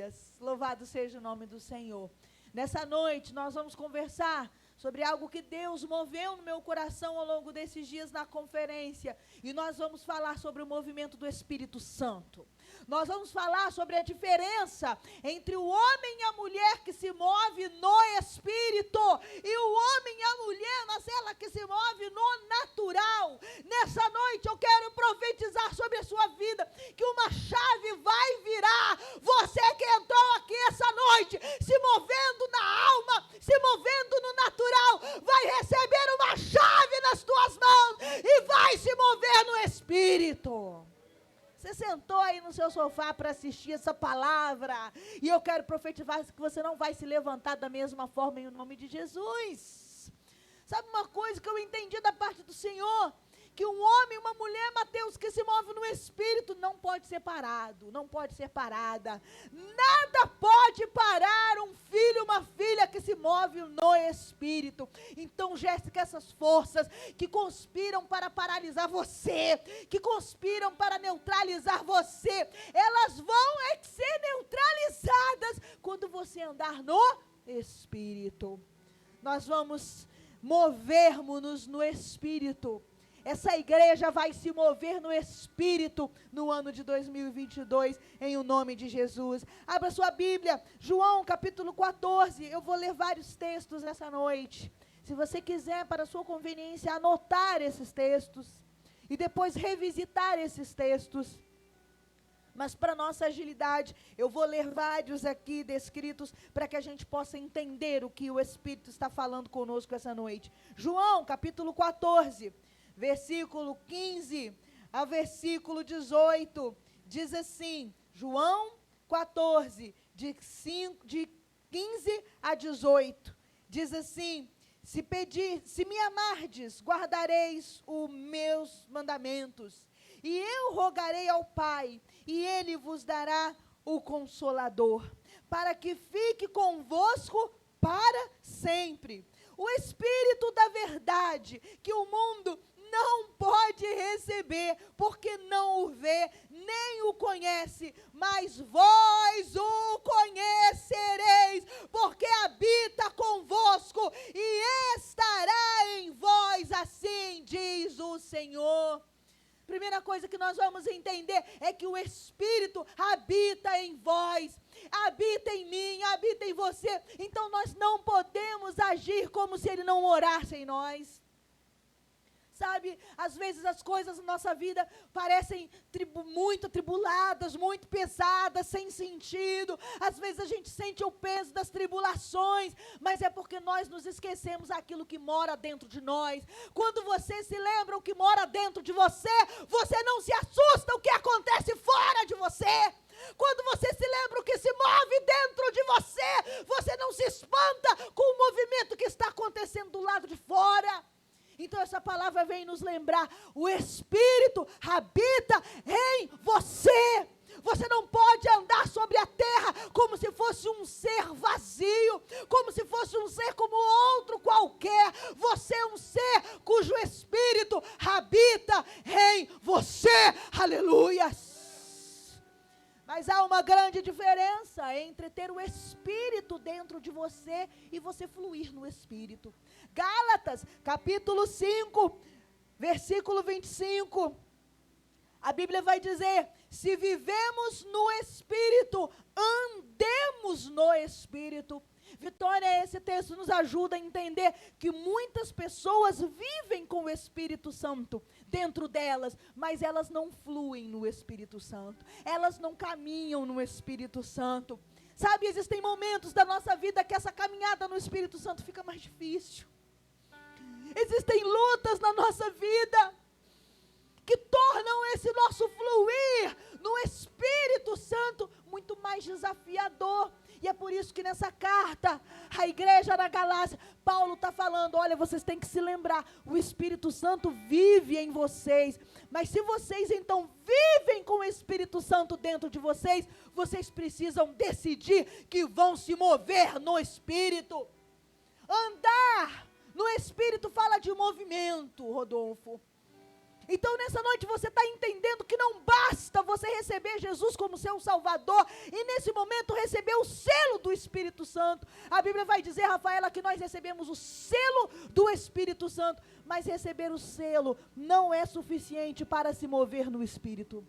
Aleluias. Louvado seja o nome do Senhor. Nessa noite nós vamos conversar sobre algo que Deus moveu no meu coração ao longo desses dias na conferência. E nós vamos falar sobre o movimento do Espírito Santo. Nós vamos falar sobre a diferença entre o homem e a mulher que se move no Espírito e o homem e a mulher, ela que se move no natural. Nessa noite eu quero profetizar sobre a sua vida que uma chave vai virar. Você que entrou aqui essa noite, se movendo na alma, se movendo no natural, vai receber uma chave nas tuas mãos e vai se mover no Espírito. Você sentou aí no seu sofá para assistir essa palavra e eu quero profetizar que você não vai se levantar da mesma forma em nome de Jesus. Sabe uma coisa que eu entendi da parte do Senhor? Que um homem e uma mulher, Mateus, que se move no Espírito, não pode ser parado, não pode ser parada. Nada pode parar um filho, uma filha que se move no Espírito. Então, Jéssica, essas forças que conspiram para paralisar você, que conspiram para neutralizar você, elas vão ser neutralizadas quando você andar no Espírito. Nós vamos movermos-nos no Espírito. Essa igreja vai se mover no Espírito no ano de 2022, em o nome de Jesus. Abra sua Bíblia, João capítulo 14, eu vou ler vários textos nessa noite. Se você quiser, para sua conveniência, anotar esses textos e depois revisitar esses textos. Mas para nossa agilidade, eu vou ler vários aqui descritos para que a gente possa entender o que o Espírito está falando conosco essa noite. João capítulo 14. Versículo 15 a versículo 18, diz assim, João 14, de 15 a 18, diz assim, se me amardes, guardareis os meus mandamentos, e eu rogarei ao Pai, e Ele vos dará o Consolador, para que fique convosco para sempre. O Espírito da verdade, que o mundo não pode receber, porque não o vê, nem o conhece, mas vós o conhecereis, porque habita convosco e estará em vós, assim diz o Senhor. Primeira coisa que nós vamos entender é que o Espírito habita em vós, habita em mim, habita em você, então nós não podemos agir como se Ele não morasse em nós. Sabe, às vezes as coisas na nossa vida parecem muito atribuladas, muito pesadas, sem sentido. Às vezes a gente sente o peso das tribulações, mas é porque nós nos esquecemos daquilo que mora dentro de nós. Quando você se lembra o que mora dentro de você, você não se assusta o que acontece fora de você. Quando você se lembra o que se move dentro de você, você não se espanta com o movimento que está acontecendo do lado de fora. Então essa palavra vem nos lembrar, o Espírito habita em você. Você não pode andar sobre a terra como se fosse um ser vazio, como se fosse um ser como outro qualquer. Você é um ser cujo Espírito habita em você. Aleluias! Mas há uma grande diferença entre ter o Espírito dentro de você e você fluir no Espírito. Gálatas, capítulo 5, versículo 25. A Bíblia vai dizer, se vivemos no Espírito, andemos no Espírito. Vitória, esse texto nos ajuda a entender que muitas pessoas vivem com o Espírito Santo dentro delas, mas elas não fluem no Espírito Santo, elas não caminham no Espírito Santo. Sabe, existem momentos da nossa vida que essa caminhada no Espírito Santo fica mais difícil. Existem lutas na nossa vida que tornam esse nosso fluir no Espírito Santo muito mais desafiador. E é por isso que nessa carta, a igreja da Galácia, Paulo está falando, olha, vocês têm que se lembrar, o Espírito Santo vive em vocês, mas se vocês então vivem com o Espírito Santo dentro de vocês, vocês precisam decidir que vão se mover no Espírito. Andar no Espírito fala de movimento, Rodolfo. Então nessa noite você está entendendo que não basta você receber Jesus como seu Salvador e nesse momento receber o selo do Espírito Santo. A Bíblia vai dizer, Rafaela, que nós recebemos o selo do Espírito Santo, mas receber o selo não é suficiente para se mover no Espírito.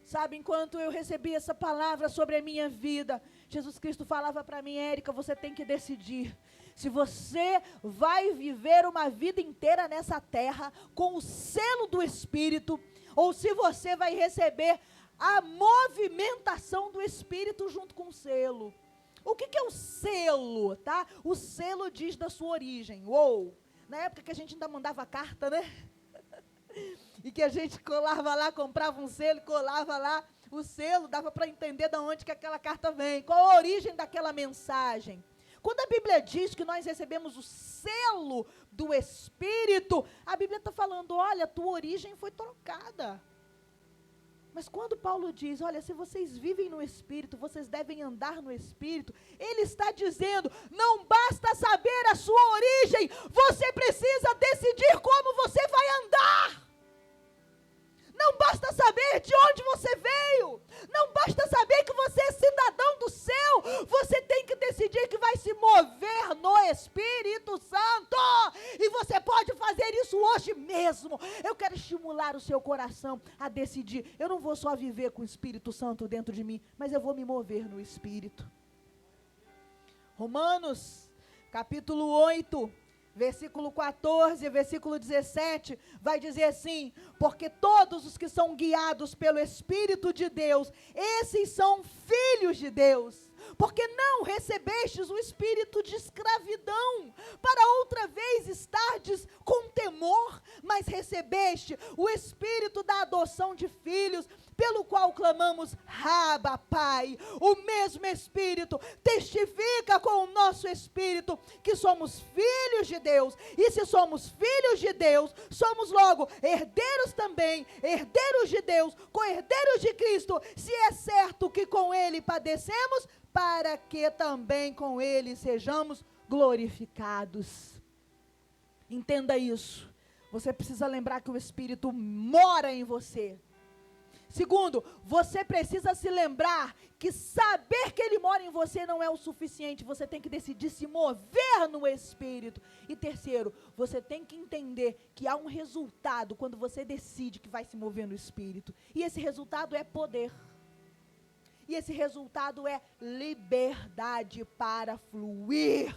Sabe, enquanto eu recebi essa palavra sobre a minha vida, Jesus Cristo falava para mim, Érica, você tem que decidir se você vai viver uma vida inteira nessa terra com o selo do Espírito, ou se você vai receber a movimentação do Espírito junto com o selo. O que é o selo, tá? O selo diz da sua origem. Na época que a gente ainda mandava carta, né? E que a gente colava lá, comprava um selo, colava lá o selo, dava para entender de onde que aquela carta vem, qual a origem daquela mensagem. Quando a Bíblia diz que nós recebemos o selo do Espírito, a Bíblia está falando, olha, tua origem foi trocada. Mas quando Paulo diz, olha, se vocês vivem no Espírito, vocês devem andar no Espírito, ele está dizendo, não basta saber a sua origem, você precisa decidir como você vai andar. Não basta saber de onde você veio, não basta saber que você é cidadão do céu, você tem que decidir que vai se mover no Espírito Santo, e você pode fazer isso hoje mesmo. Eu quero estimular o seu coração a decidir, eu não vou só viver com o Espírito Santo dentro de mim, mas eu vou me mover no Espírito. Romanos, capítulo 8, versículo 14, versículo 17, vai dizer assim, porque todos os que são guiados pelo Espírito de Deus, esses são filhos de Deus. Porque não recebestes o espírito de escravidão, para outra vez estardes com temor, mas recebeste o espírito da adoção de filhos, pelo qual clamamos, Abba, Pai. O mesmo Espírito testifica com o nosso espírito que somos filhos de Deus, e se somos filhos de Deus, somos logo herdeiros também, herdeiros de Deus, co-herdeiros de Cristo, se é certo que com Ele padecemos, para que também com Ele sejamos glorificados. Entenda isso. Você precisa lembrar que o Espírito mora em você. Segundo, você precisa se lembrar que saber que Ele mora em você não é o suficiente, você tem que decidir se mover no Espírito. E terceiro, você tem que entender que há um resultado quando você decide que vai se mover no Espírito. E esse resultado é poder. E esse resultado é liberdade para fluir.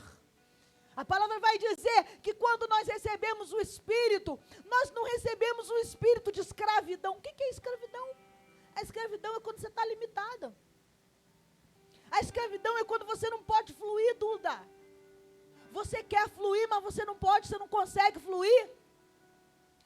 A palavra vai dizer que quando nós recebemos o Espírito, nós não recebemos o espírito de escravidão. O que é escravidão? A escravidão é quando você está limitada. A escravidão é quando você não pode fluir, Duda. Você quer fluir, mas você não pode, você não consegue fluir.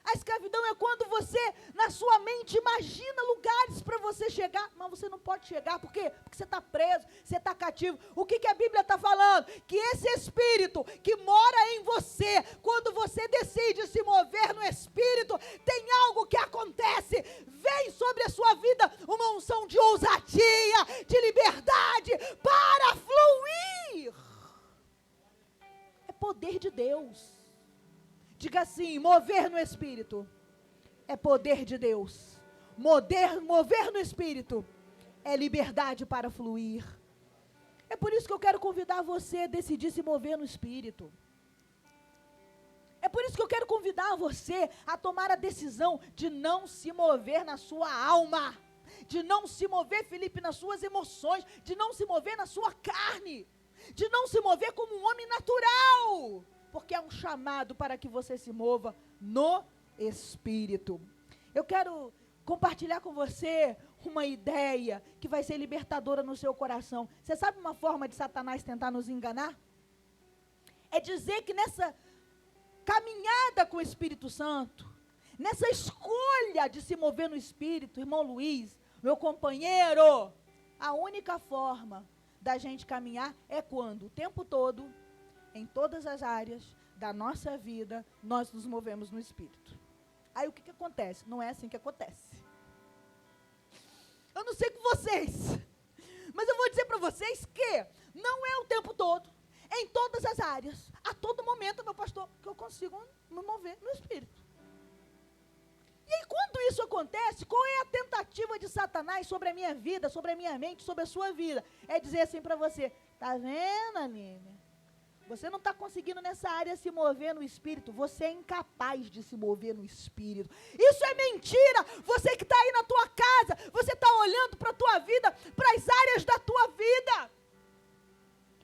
A escravidão é quando você, na sua mente, imagina lugares para você chegar, mas você não pode chegar. Por quê? Porque você está preso, você está cativo. O que a Bíblia está falando? Que esse Espírito que mora em você, quando você decide se mover no Espírito, tem algo que acontece. Vem sobre a sua vida uma unção de ousadia, de liberdade, para fluir. É poder de Deus. Diga assim, mover no Espírito é poder de Deus. Mover no Espírito é liberdade para fluir. É por isso que eu quero convidar você a decidir se mover no Espírito. É por isso que eu quero convidar você a tomar a decisão de não se mover na sua alma. De não se mover, Felipe, nas suas emoções. De não se mover na sua carne. De não se mover como um homem natural. Porque é um chamado para que você se mova no Espírito. Eu quero compartilhar com você uma ideia que vai ser libertadora no seu coração. Você sabe uma forma de Satanás tentar nos enganar? É dizer que nessa caminhada com o Espírito Santo, nessa escolha de se mover no Espírito, irmão Luiz, meu companheiro, a única forma da gente caminhar é quando o tempo todo, em todas as áreas da nossa vida, nós nos movemos no Espírito. Aí o que acontece? Não é assim que acontece. Eu não sei com vocês, mas eu vou dizer para vocês que não é o tempo todo, em todas as áreas, a todo momento, meu pastor, que eu consigo me mover no Espírito. isso acontece, qual é a tentativa de Satanás sobre a minha vida, sobre a minha mente, sobre a sua vida? É dizer assim para você, tá vendo, Aline? Você não está conseguindo nessa área se mover no Espírito, você é incapaz de se mover no Espírito. Isso é mentira. Você que está aí na tua casa, você está olhando para a tua vida, para as áreas da tua vida.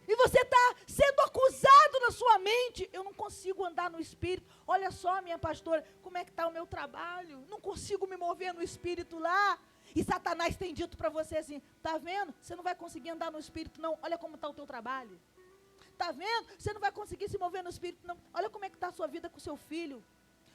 E você está sendo acusado na sua mente. Eu não consigo andar no Espírito. Olha só, minha pastora, como é que está o meu trabalho? Não consigo me mover no Espírito lá. E Satanás tem dito para você assim, tá vendo? Você não vai conseguir andar no Espírito não. Olha como está o teu trabalho. Tá vendo? Você não vai conseguir se mover no Espírito não. Olha como é que está a sua vida com o seu filho.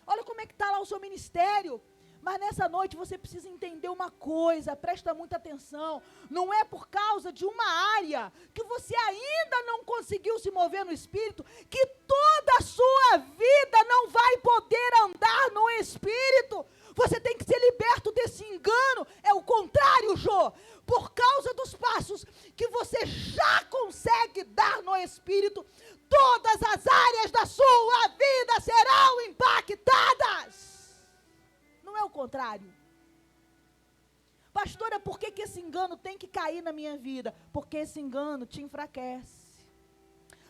Olha como é que está lá o seu ministério. Mas nessa noite você precisa entender uma coisa, presta muita atenção. Não é por causa de uma área que você ainda não conseguiu se mover no Espírito, que toda a sua vida não vai poder andar no Espírito. Você tem que ser liberto desse engano. É o contrário, Jô. Por causa dos passos que você já consegue dar no Espírito, todas as áreas da sua vida serão impactadas. Não é o contrário. Pastora, por que esse engano tem que cair na minha vida? Porque esse engano te enfraquece.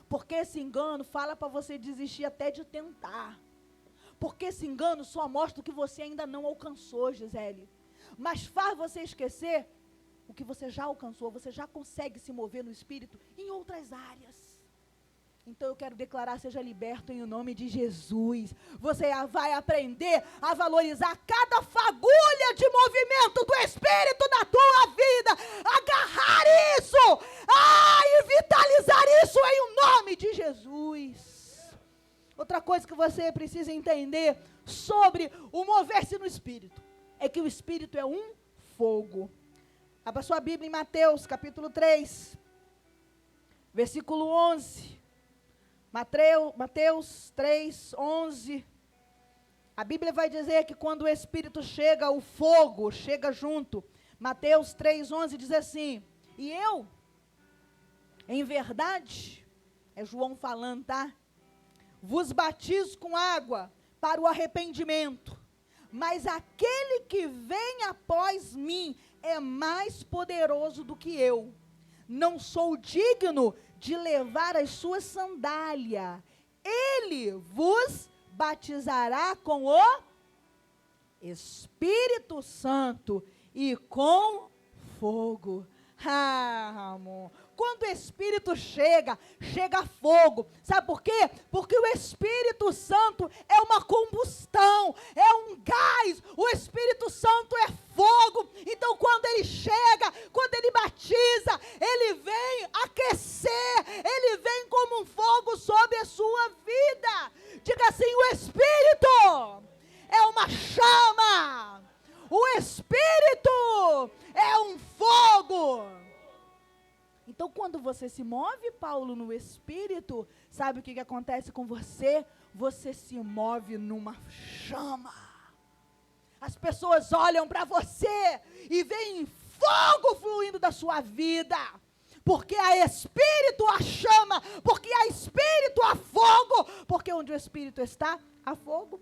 Porque esse engano fala para você desistir até de tentar. Porque esse engano só mostra o que você ainda não alcançou, Gisele. Mas faz você esquecer o que você já alcançou. Você já consegue se mover no Espírito em outras áreas. Então eu quero declarar, seja liberto em nome de Jesus. Você vai aprender a valorizar cada fagulha de movimento do Espírito na tua vida. Agarrar isso. E vitalizar isso em nome de Jesus. Outra coisa que você precisa entender sobre o mover-se no Espírito é que o Espírito é um fogo. Abra sua Bíblia em Mateus, capítulo 3, versículo 11. Mateus 3, 11. A Bíblia vai dizer que quando o Espírito chega, o fogo chega junto. Mateus 3, 11 diz assim: e eu, em verdade, é João falando, tá? Vos batizo com água para o arrependimento, mas aquele que vem após mim é mais poderoso do que eu. Não sou digno de levar as suas sandálias. Ele vos batizará com o Espírito Santo e com fogo. Amor. Quando o Espírito chega fogo. Sabe por quê? Porque o Espírito Santo é uma combustão, é um gás. O Espírito Santo é fogo. Então quando ele chega, quando ele batiza, ele vem aquecer, ele vem como um fogo sobre a sua vida. Diga assim: o Espírito é uma chama. O Espírito é um fogo. Então, quando você se move, Paulo, no Espírito, sabe o que acontece com você? Você se move numa chama. As pessoas olham para você e veem fogo fluindo da sua vida. Porque há Espírito, há chama. Porque há Espírito, há fogo. Porque onde o Espírito está, há fogo.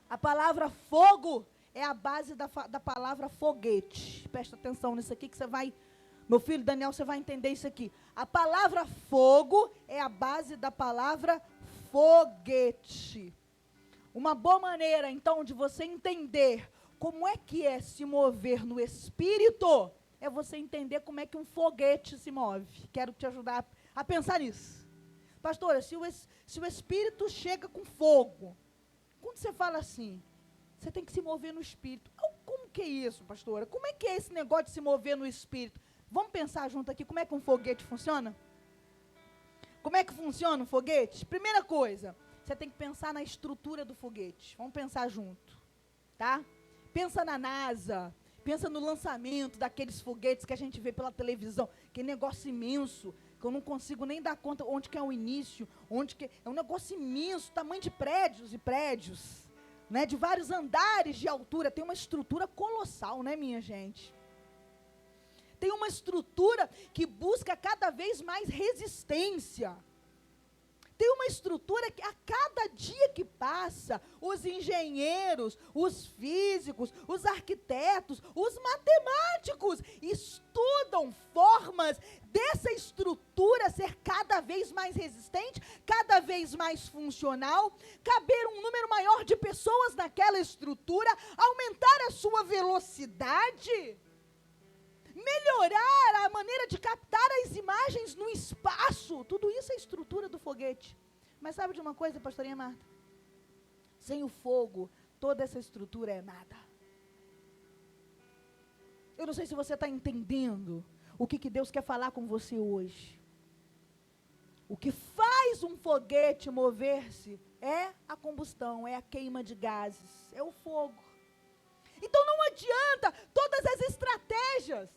A palavra fogo é a base da palavra foguete. Presta atenção nisso aqui que você vai... Meu filho Daniel, você vai entender isso aqui. A palavra fogo é a base da palavra foguete. Uma boa maneira, então, de você entender como é que é se mover no Espírito, é você entender como é que um foguete se move. Quero te ajudar a pensar nisso. Pastora, se o Espírito chega com fogo, quando você fala assim, você tem que se mover no Espírito. Como que é isso, pastora? Como é que é esse negócio de se mover no Espírito? Vamos pensar junto aqui, como é que um foguete funciona? Como é que funciona um foguete? Primeira coisa, você tem que pensar na estrutura do foguete. Vamos pensar junto, tá? Pensa na NASA, pensa no lançamento daqueles foguetes que a gente vê pela televisão, que negócio imenso, que eu não consigo nem dar conta onde que é o início, é um negócio imenso, tamanho de prédios e prédios, né? De vários andares de altura, tem uma estrutura colossal, né, minha gente? Tem uma estrutura que busca cada vez mais resistência. tem uma estrutura que a cada dia que passa, os engenheiros, os físicos, os arquitetos, os matemáticos estudam formas dessa estrutura ser cada vez mais resistente, cada vez mais funcional, caber um número maior de pessoas naquela estrutura, aumentar a sua velocidade, melhorar a maneira de captar as imagens no espaço. Tudo isso é a estrutura do foguete. Mas sabe de uma coisa, pastorinha Marta? Sem o fogo, toda essa estrutura é nada. Eu não sei se você está entendendo o que Deus quer falar com você hoje. O que faz um foguete mover-se é a combustão, é a queima de gases, é o fogo. Então não adianta todas as estratégias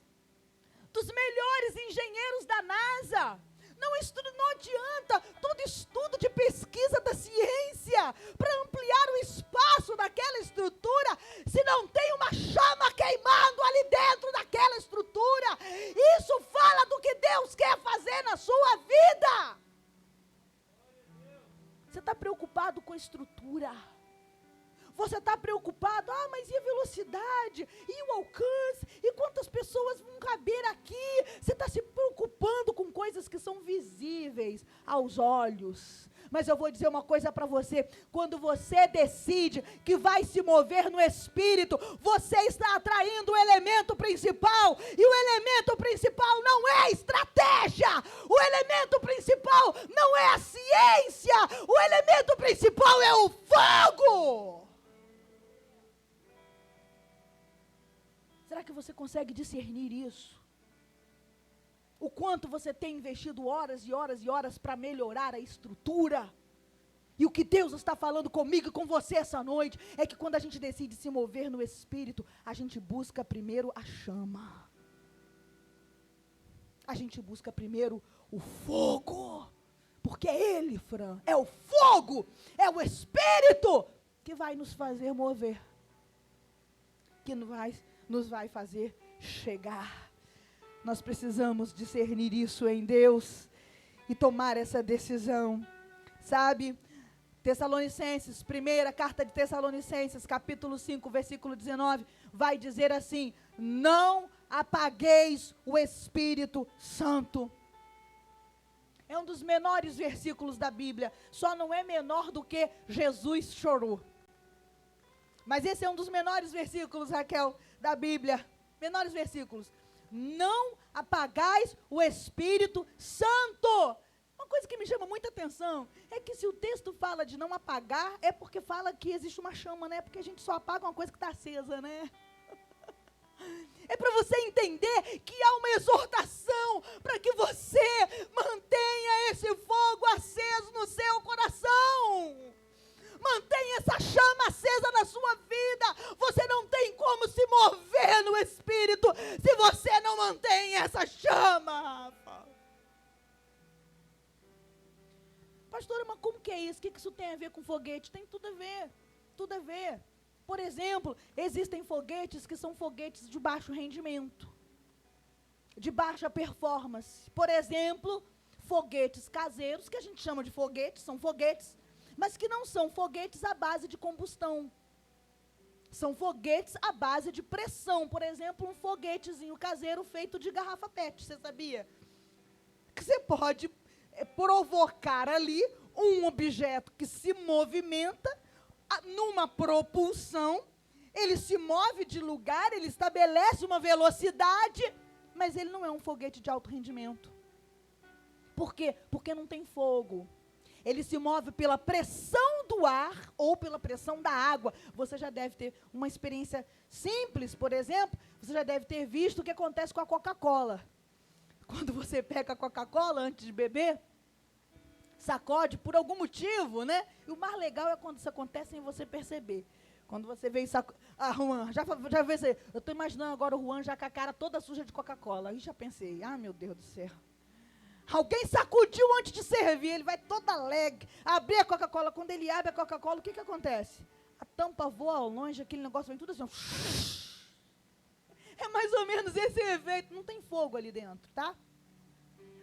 dos melhores engenheiros da NASA. Não adianta todo estudo de pesquisa da ciência para ampliar o espaço daquela estrutura, se não tem uma chama queimando ali dentro daquela estrutura. Isso fala do que Deus quer fazer na sua vida. Você está preocupado com a estrutura. Você está preocupado, mas e a velocidade? E o alcance? E quantas pessoas vão caber aqui? Você está se preocupando com coisas que são visíveis aos olhos. Mas eu vou dizer uma coisa para você, quando você decide que vai se mover no Espírito, você está atraindo o elemento principal, e o elemento principal não é estratégia, o elemento principal não é a ciência, o elemento principal é o fogo. Será que você consegue discernir isso? O quanto você tem investido horas e horas e horas para melhorar a estrutura? E o que Deus está falando comigo e com você essa noite é que quando a gente decide se mover no Espírito, a gente busca primeiro a chama. A gente busca primeiro o fogo. Porque é Ele, Fran, é o fogo, é o Espírito que vai nos fazer mover. Que nos vai fazer chegar. Nós precisamos discernir isso em Deus e tomar essa decisão, sabe? Tessalonicenses, primeira carta de Tessalonicenses, capítulo 5, versículo 19, vai dizer assim: não apagueis o Espírito Santo. É um dos menores versículos da Bíblia, só não é menor do que Jesus chorou. Mas esse é um dos menores versículos, Raquel, da Bíblia. Menores versículos. Não apagais o Espírito Santo. Uma coisa que me chama muita atenção é que se o texto fala de não apagar, é porque fala que existe uma chama, né? Porque a gente só apaga uma coisa que está acesa, né? É para você entender que há uma exortação para que você mantenha esse fogo aceso no seu coração. Mantenha essa chama acesa na sua vida. Você não tem como se mover no Espírito se você não mantém essa chama. Pastora, mas como que é isso? O que isso tem a ver com foguete? Tem tudo a ver, tudo a ver. Por exemplo, existem foguetes que são foguetes de baixo rendimento, de baixa performance. Por exemplo, foguetes caseiros, que a gente chama de foguetes, são foguetes, mas que não são foguetes à base de combustão. São foguetes à base de pressão. Por exemplo, um foguetezinho caseiro feito de garrafa PET, você sabia? Que você pode provocar ali um objeto que se movimenta numa propulsão, ele se move de lugar, ele estabelece uma velocidade, mas ele não é um foguete de alto rendimento. Por quê? Porque não tem fogo. Ele se move pela pressão do ar ou pela pressão da água. Você já deve ter uma experiência simples, por exemplo, você já deve ter visto o que acontece com a Coca-Cola. Quando você pega a Coca-Cola antes de beber, sacode por algum motivo, né? E o mais legal é quando isso acontece sem você perceber. Quando você vê isso, Juan, já vê isso aí. Eu estou imaginando agora o Juan já com a cara toda suja de Coca-Cola. Aí já pensei, meu Deus do céu. Alguém sacudiu antes de servir, ele vai todo alegre, abrir a Coca-Cola. Quando ele abre a Coca-Cola, o que acontece? A tampa voa ao longe, aquele negócio vem tudo assim, ó. É mais ou menos esse efeito. Não tem fogo ali dentro, tá?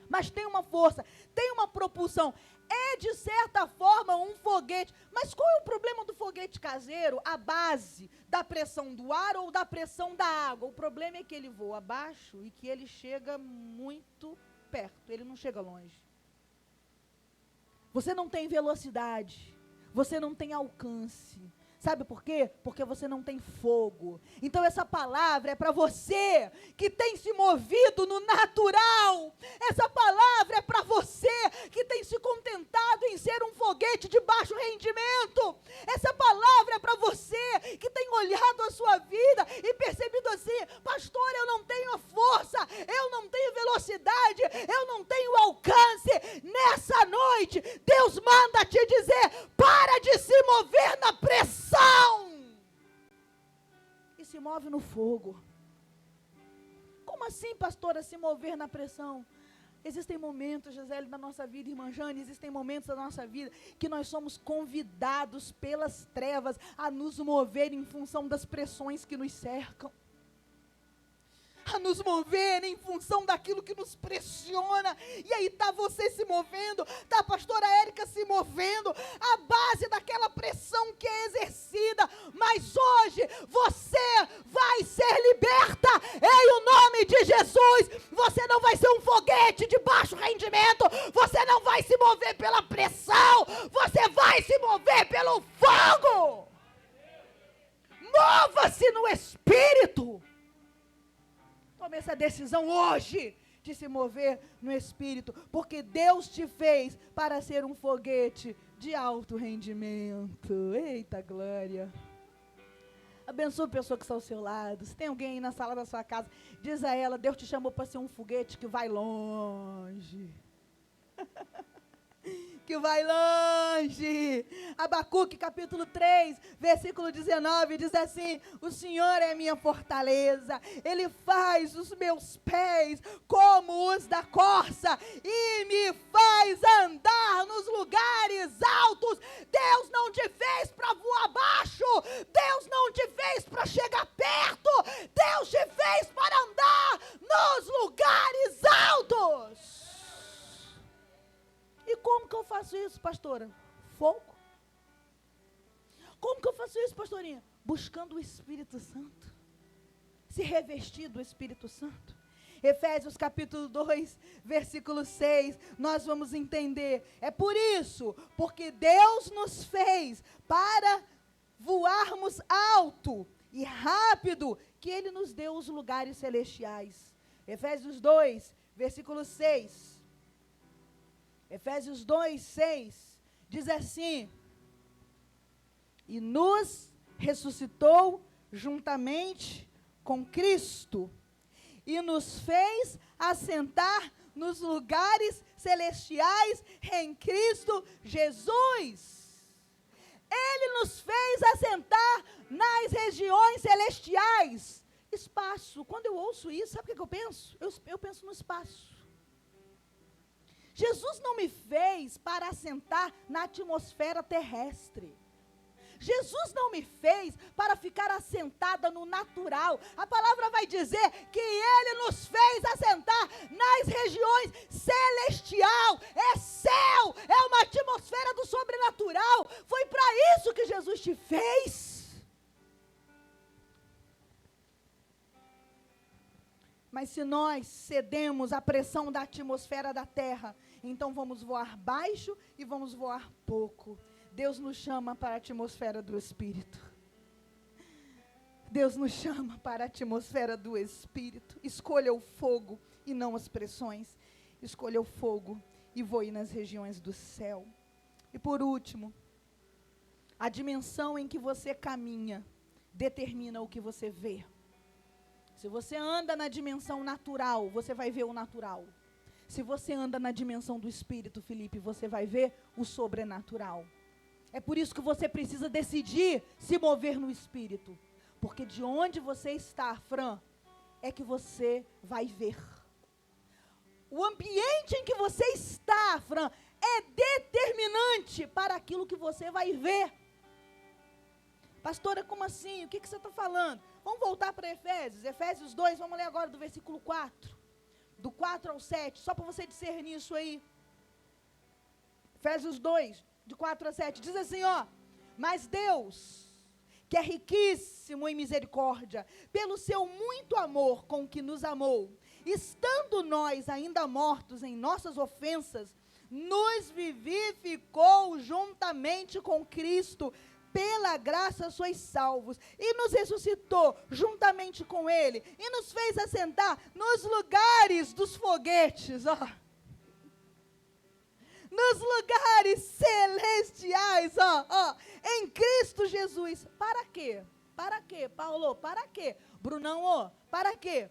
mas tem uma força, tem uma propulsão. É, de certa forma, um foguete. Mas qual é o problema do foguete caseiro? A base da pressão do ar ou da pressão da água? O problema é que ele voa abaixo e que ele chega muito perto, ele não chega longe. Você não tem velocidade, você não tem alcance. Sabe por quê? Porque você não tem fogo. Então essa palavra é para você que tem se movido no natural. Essa palavra é para você que tem se contentado em ser um foguete de baixo rendimento. Essa palavra é para você que tem olhado a sua vida e percebido assim: pastor, eu não tenho a força, eu não tenho velocidade, eu não tenho alcance. Nessa noite, Deus manda te dizer: para de se mover na pressão e se move no fogo. Como assim, pastora, se mover na pressão? Existem momentos, Gisele, da nossa vida, irmã Jane, existem momentos da nossa vida que nós somos convidados pelas trevas a nos mover em função das pressões que nos cercam, a nos mover em função daquilo que nos pressiona. E aí está você se movendo, está a pastora Érica se movendo, a base daquela pressão que é exercida. Mas hoje você vai ser liberta em o nome de Jesus. Você não vai ser um foguete de baixo rendimento, você não vai se mover pela pressão, você vai se mover pelo fogo. Mova-se no Espírito. Tome essa decisão hoje de se mover no Espírito, porque Deus te fez para ser um foguete de alto rendimento. Eita glória! Abençoe a pessoa que está ao seu lado. Se tem alguém aí na sala da sua casa, diz a ela: Deus te chamou para ser um foguete que vai longe. Que vai longe. Abacuque capítulo 3, versículo 19, diz assim: o Senhor é minha fortaleza, Ele faz os meus pés como os da corça e me faz andar nos lugares altos. Deus não te fez para voar baixo, Deus não te fez para chegar perto, Deus te fez para andar nos lugares altos. E como que eu faço isso, pastora? Fogo. Como que eu faço isso, pastorinha? Buscando o Espírito Santo. Se revestir do Espírito Santo. Efésios capítulo 2, versículo 6, nós vamos entender. É por isso, porque Deus nos fez para voarmos alto e rápido, que Ele nos deu os lugares celestiais. Efésios 2, versículo 6. Efésios 2, 6, diz assim: e nos ressuscitou juntamente com Cristo, e nos fez assentar nos lugares celestiais em Cristo Jesus. Ele nos fez assentar nas regiões celestiais. Espaço. Quando eu ouço isso, sabe o que eu penso? Eu penso no espaço. Jesus não me fez para assentar na atmosfera terrestre. Jesus não me fez para ficar assentada no natural. A palavra vai dizer que Ele nos fez assentar nas regiões celestial. É céu, é uma atmosfera do sobrenatural. Foi para isso que Jesus te fez. Mas se nós cedemos à pressão da atmosfera da terra, então vamos voar baixo e vamos voar pouco. Deus nos chama para a atmosfera do Espírito. Deus nos chama para a atmosfera do Espírito. Escolha o fogo e não as pressões. Escolha o fogo e voe nas regiões do céu. E por último, a dimensão em que você caminha determina o que você vê. Se você anda na dimensão natural, você vai ver o natural. Se você anda na dimensão do Espírito, Felipe, você vai ver o sobrenatural. É por isso que você precisa decidir se mover no Espírito. Porque de onde você está, Fran, é que você vai ver. O ambiente em que você está, Fran, é determinante para aquilo que você vai ver. Pastora, como assim? O que você está falando? Vamos voltar para Efésios. Efésios 2, vamos ler agora do versículo 4. Do 4 ao 7, só para você discernir isso aí. Efésios 2, de 4 a 7, diz assim, ó: mas Deus, que é riquíssimo em misericórdia, pelo seu muito amor com que nos amou, estando nós ainda mortos em nossas ofensas, nos vivificou juntamente com Cristo, pela graça sois salvos, e nos ressuscitou juntamente com Ele, e nos fez assentar nos lugares dos foguetes, ó, nos lugares celestiais, ó, em Cristo Jesus. Para quê? Para quê, Paulo? Para quê? Brunão, ó, para quê?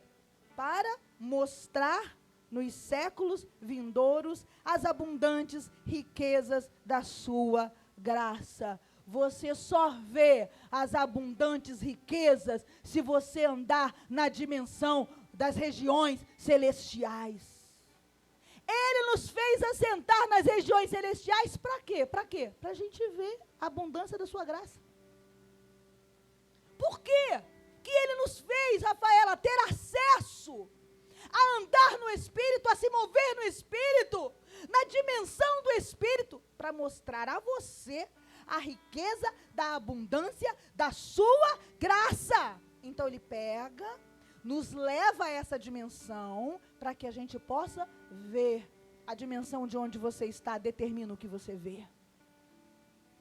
Para mostrar nos séculos vindouros as abundantes riquezas da sua graça. Você só vê as abundantes riquezas se você andar na dimensão das regiões celestiais. Ele nos fez assentar nas regiões celestiais para quê? Para quê? Para a gente ver a abundância da sua graça. Por quê que Ele nos fez, Rafaela, ter acesso a andar no Espírito, a se mover no Espírito, na dimensão do Espírito, para mostrar a você a riqueza da abundância da sua graça. Então Ele pega, nos leva a essa dimensão, para que a gente possa ver. A dimensão de onde você está determina o que você vê.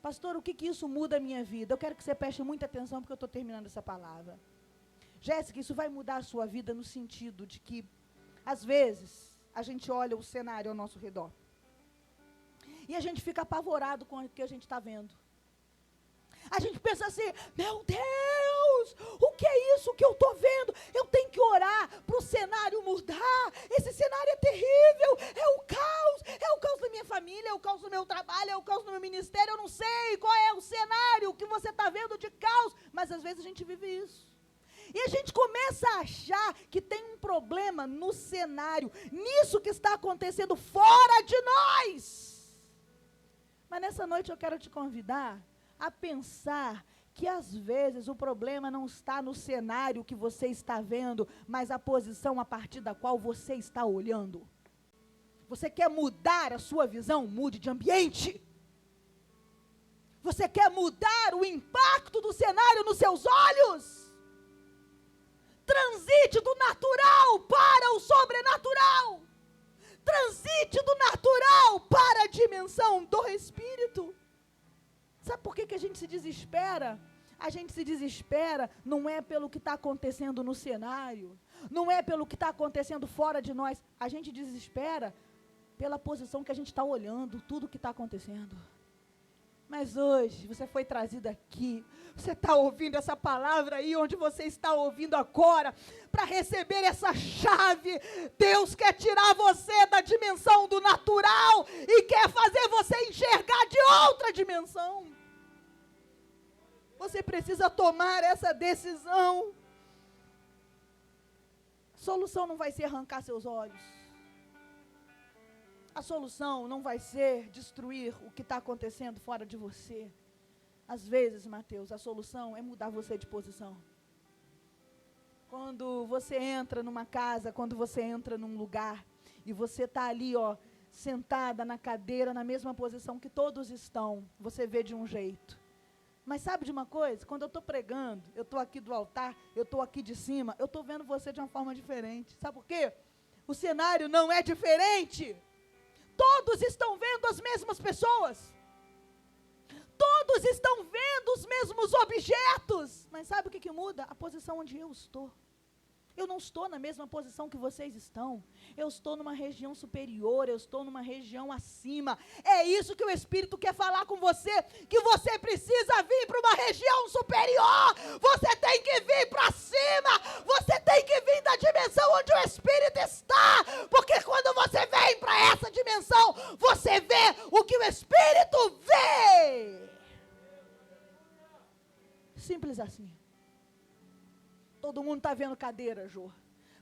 Pastor, o que isso muda a minha vida? Eu quero que você preste muita atenção, porque eu estou terminando essa palavra. Jéssica, isso vai mudar a sua vida no sentido de que, às vezes, a gente olha o cenário ao nosso redor e a gente fica apavorado com o que a gente está vendo. A gente pensa assim: meu Deus, o que é isso que eu estou vendo? Eu tenho que orar para o cenário mudar. Esse cenário é terrível, é o caos da minha família, é o caos do meu trabalho, é o caos do meu ministério. Eu não sei qual é o cenário que você está vendo de caos, mas às vezes a gente vive isso. E a gente começa a achar que tem um problema no cenário, nisso que está acontecendo fora de nós. Mas nessa noite eu quero te convidar a pensar que às vezes o problema não está no cenário que você está vendo, mas a posição a partir da qual você está olhando. Você quer mudar a sua visão? Mude de ambiente. Você quer mudar o impacto do cenário nos seus olhos? Transite do natural para o sobrenatural. Transite do natural para a dimensão do Espírito. Sabe por que a gente se desespera? A gente se desespera não é pelo que está acontecendo no cenário, não é pelo que está acontecendo fora de nós. A gente desespera pela posição que a gente está olhando, tudo que está acontecendo. Mas hoje, você foi trazido aqui, você está ouvindo essa palavra aí, onde você está ouvindo agora, para receber essa chave. Deus quer tirar você da dimensão do natural e quer fazer você enxergar de outra dimensão. Você precisa tomar essa decisão. A solução não vai ser arrancar seus olhos. A solução não vai ser destruir o que está acontecendo fora de você. Às vezes, Mateus, a solução é mudar você de posição. Quando você entra numa casa, quando você entra num lugar, e você está ali, ó, sentada na cadeira, na mesma posição que todos estão, você vê de um jeito. Mas sabe de uma coisa? Quando eu estou pregando, eu estou aqui do altar, eu estou aqui de cima, eu estou vendo você de uma forma diferente. Sabe por quê? O cenário não é diferente. Todos estão vendo as mesmas pessoas. Todos estão vendo os mesmos objetos. Mas sabe o que muda? A posição onde eu estou. Eu não estou na mesma posição que vocês estão. Eu estou numa região superior, eu estou numa região acima. É isso que o Espírito quer falar com você, que você precisa vir para uma região superior. Você tem que vir para cima. Você tem que vir da dimensão onde o Espírito está. Porque quando você vem para essa dimensão, você vê o que o Espírito vê. Simples assim. Todo mundo está vendo cadeira, Jô.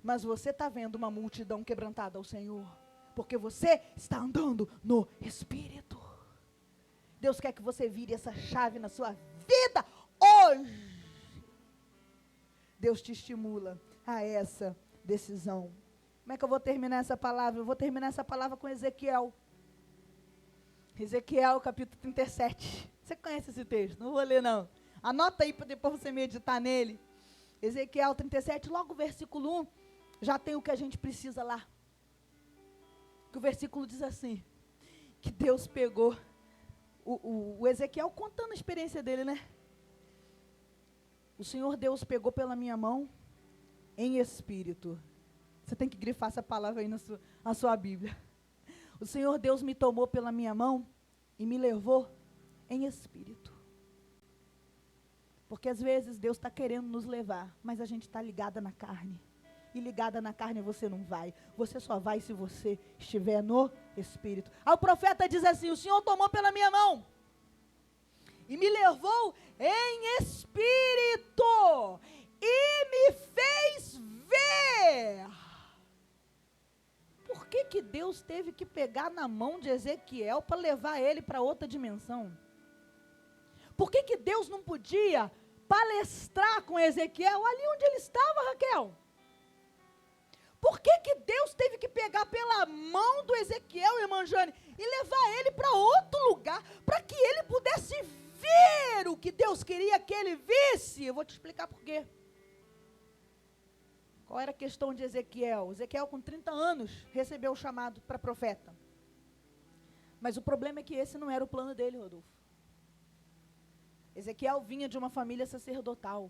Mas você está vendo uma multidão quebrantada ao Senhor. Porque você está andando no Espírito. Deus quer que você vire essa chave na sua vida hoje. Deus te estimula a essa decisão. Como é que eu vou terminar essa palavra? Eu vou terminar essa palavra com Ezequiel. Ezequiel, capítulo 37. Você conhece esse texto? Não vou ler, não. Anota aí para depois você meditar nele. Ezequiel 37, logo o versículo 1, já tem o que a gente precisa lá. Que o versículo diz assim, que Deus pegou, o Ezequiel contando a experiência dele, né? O Senhor Deus pegou pela minha mão em espírito. Você tem que grifar essa palavra aí na sua Bíblia. O Senhor Deus me tomou pela minha mão e me levou em espírito. Porque às vezes Deus está querendo nos levar, mas a gente está ligada na carne. E ligada na carne você não vai. Você só vai se você estiver no espírito. Aí o profeta diz assim, o Senhor tomou pela minha mão e me levou em espírito e me fez ver. Por que Deus teve que pegar na mão de Ezequiel para levar ele para outra dimensão? Por que Deus não podia palestrar com Ezequiel ali onde ele estava, Raquel? Por que Deus teve que pegar pela mão do Ezequiel, irmã Jane, e levar ele para outro lugar, para que ele pudesse ver o que Deus queria que ele visse? Eu vou te explicar por quê. Qual era a questão de Ezequiel? Ezequiel, com 30 anos, recebeu o chamado para profeta. Mas o problema é que esse não era o plano dele, Rodolfo. Ezequiel vinha de uma família sacerdotal.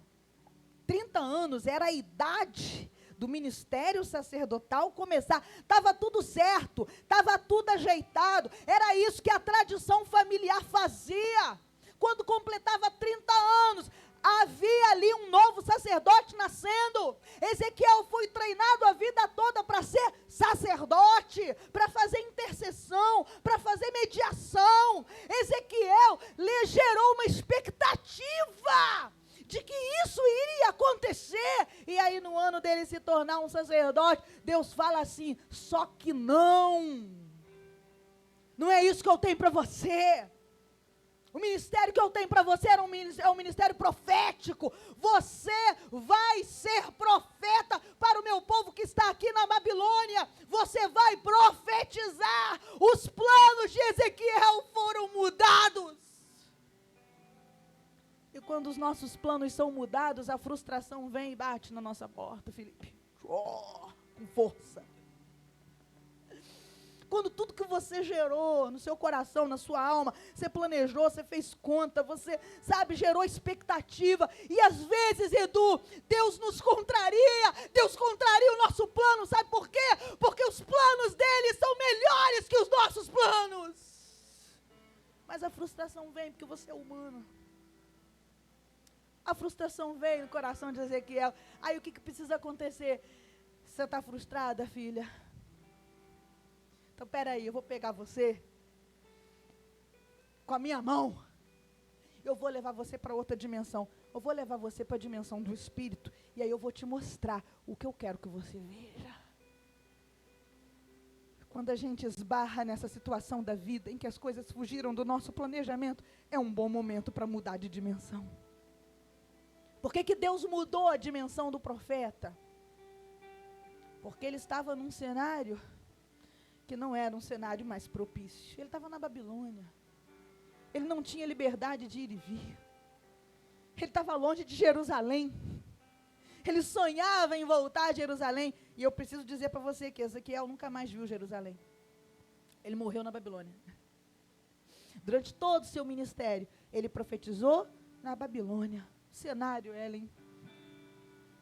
30 anos era a idade do ministério sacerdotal começar. Estava tudo certo, estava tudo ajeitado. Era isso que a tradição familiar fazia. Quando completava 30 anos, havia ali um novo sacerdote nascendo. Ezequiel foi treinado a vida toda para ser sacerdote, para fazer intercessão, para fazer mediação. Ezequiel lhe gerou uma expectativa de que isso iria acontecer. E aí no ano dele se tornar um sacerdote, Deus fala assim, só que não é isso que eu tenho para você. O ministério que eu tenho para você é um ministério profético. Você vai ser profeta para o meu povo que está aqui na Babilônia. Você vai profetizar. Os planos de Ezequiel foram mudados. E quando os nossos planos são mudados, a frustração vem e bate na nossa porta, Felipe. Com força. Quando tudo que você gerou no seu coração, na sua alma, você planejou, você fez conta, você, gerou expectativa. E às vezes, Edu, Deus nos contraria, Deus contraria o nosso plano, sabe por quê? Porque os planos dele são melhores que os nossos planos. Mas a frustração vem porque você é humano. A frustração veio no coração de Ezequiel. Aí o que precisa acontecer? Você está frustrada, filha? Então, peraí, eu vou pegar você com a minha mão. Eu vou levar você para outra dimensão. Eu vou levar você para a dimensão do Espírito. E aí eu vou te mostrar o que eu quero que você veja. Quando a gente esbarra nessa situação da vida, em que as coisas fugiram do nosso planejamento, é um bom momento para mudar de dimensão. Por que Deus mudou a dimensão do profeta? Porque ele estava num cenário que não era um cenário mais propício. Ele estava na Babilônia. Ele não tinha liberdade de ir e vir. Ele estava longe de Jerusalém. Ele sonhava em voltar a Jerusalém. E eu preciso dizer para você que Ezequiel nunca mais viu Jerusalém. Ele morreu na Babilônia. Durante todo o seu ministério, ele profetizou na Babilônia. O cenário, Ellen,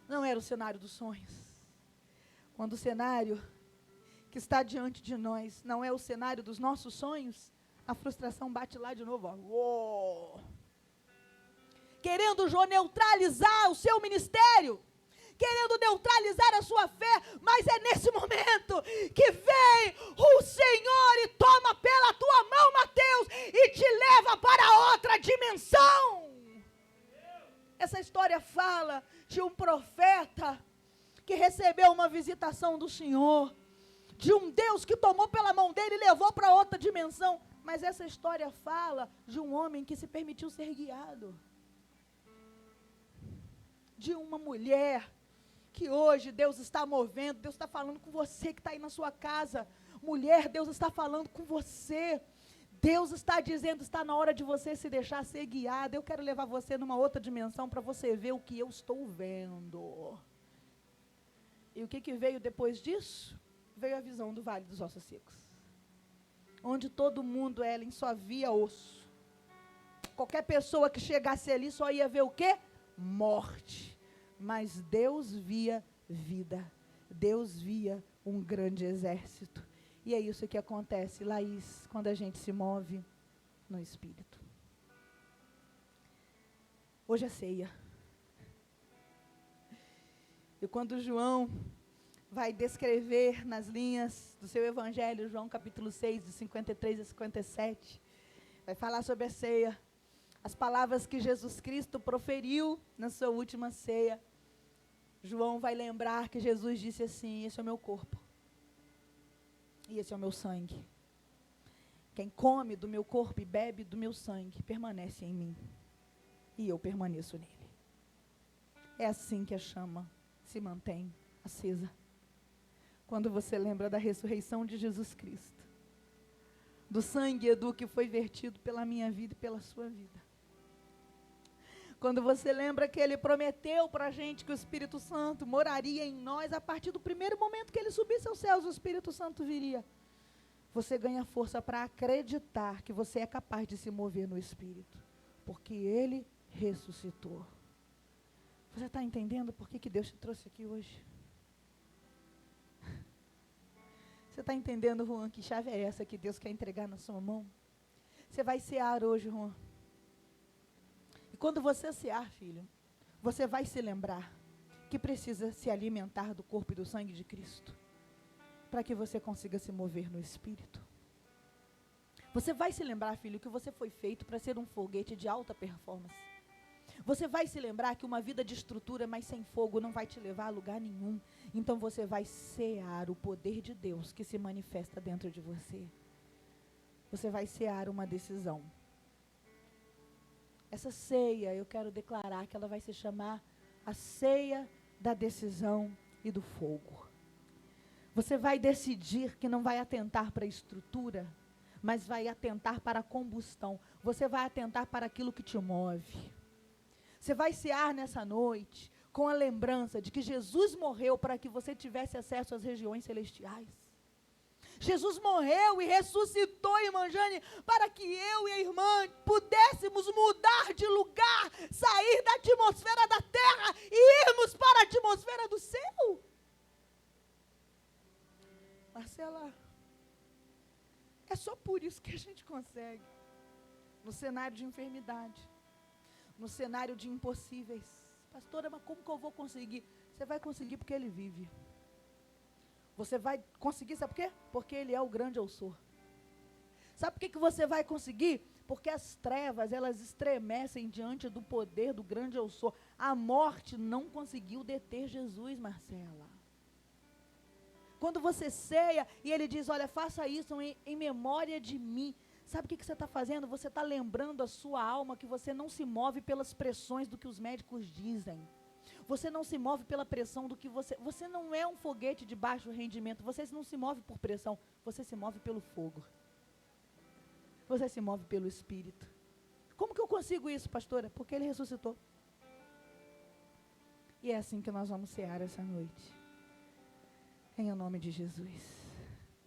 não era o cenário dos sonhos. Quando o cenário que está diante de nós não é o cenário dos nossos sonhos, a frustração bate lá de novo. Ó. Uou. Querendo neutralizar o seu ministério, querendo neutralizar a sua fé, mas é nesse momento que vem o Senhor e toma pela tua mão, Mateus, e te leva para outra dimensão. Essa história fala de um profeta que recebeu uma visitação do Senhor, de um Deus que tomou pela mão dele e levou para outra dimensão. Mas essa história fala de um homem que se permitiu ser guiado, de uma mulher que hoje Deus está movendo, Deus está falando com você que está aí na sua casa. Mulher, Deus está falando com você. Deus está dizendo, está na hora de você se deixar ser guiada. Eu quero levar você numa outra dimensão para você ver o que eu estou vendo. E o que veio depois disso? Veio a visão do Vale dos Ossos Secos. Onde todo mundo, Ellen, só via osso. Qualquer pessoa que chegasse ali só ia ver o quê? Morte. Mas Deus via vida. Deus via um grande exército. E é isso que acontece, Laís, quando a gente se move no Espírito. Hoje é ceia. E quando João vai descrever nas linhas do seu evangelho, João capítulo 6, de 53 a 57, vai falar sobre a ceia. As palavras que Jesus Cristo proferiu na sua última ceia. João vai lembrar que Jesus disse assim: esse é o meu corpo. E esse é o meu sangue. Quem come do meu corpo e bebe do meu sangue, permanece em mim. E eu permaneço nele. É assim que a chama se mantém acesa. Quando você lembra da ressurreição de Jesus Cristo. Do sangue, Edu, que foi vertido pela minha vida e pela sua vida. Quando você lembra que Ele prometeu para a gente que o Espírito Santo moraria em nós, a partir do primeiro momento que Ele subisse aos céus, o Espírito Santo viria. Você ganha força para acreditar que você é capaz de se mover no Espírito, porque Ele ressuscitou. Você está entendendo por que Deus te trouxe aqui hoje? Você está entendendo, Juan, que chave é essa que Deus quer entregar na sua mão? Você vai cear hoje, Juan. E quando você cear, filho, você vai se lembrar que precisa se alimentar do corpo e do sangue de Cristo, para que você consiga se mover no Espírito. Você vai se lembrar, filho, que você foi feito para ser um foguete de alta performance. Você vai se lembrar que uma vida de estrutura, mas sem fogo, não vai te levar a lugar nenhum. Então você vai cear o poder de Deus que se manifesta dentro de você. Você vai cear uma decisão. Essa ceia, eu quero declarar que ela vai se chamar a ceia da decisão e do fogo. Você vai decidir que não vai atentar para a estrutura, mas vai atentar para a combustão. Você vai atentar para aquilo que te move. Você vai cear nessa noite com a lembrança de que Jesus morreu para que você tivesse acesso às regiões celestiais. Jesus morreu e ressuscitou, irmã Jane, para que eu e a irmã pudéssemos mudar de lugar, sair da atmosfera da terra e irmos para a atmosfera do céu. Marcela, é só por isso que a gente consegue. No cenário de enfermidade, no cenário de impossíveis. Pastora, mas como que eu vou conseguir? Você vai conseguir porque Ele vive. Você vai conseguir, sabe por quê? Porque Ele é o grande eu sou. Sabe por que você vai conseguir? Porque as trevas, elas estremecem diante do poder do grande eu sou. A morte não conseguiu deter Jesus, Marcela. Quando você ceia e Ele diz, olha, faça isso em memória de mim. Sabe o que você está fazendo? Você está lembrando a sua alma que você não se move pelas pressões do que os médicos dizem. Você não se move pela pressão do que você não é um foguete de baixo rendimento. Você não se move por pressão. Você se move pelo fogo. Você se move pelo Espírito. Como que eu consigo isso, pastora? Porque Ele ressuscitou. E é assim que nós vamos cear essa noite. Em nome de Jesus.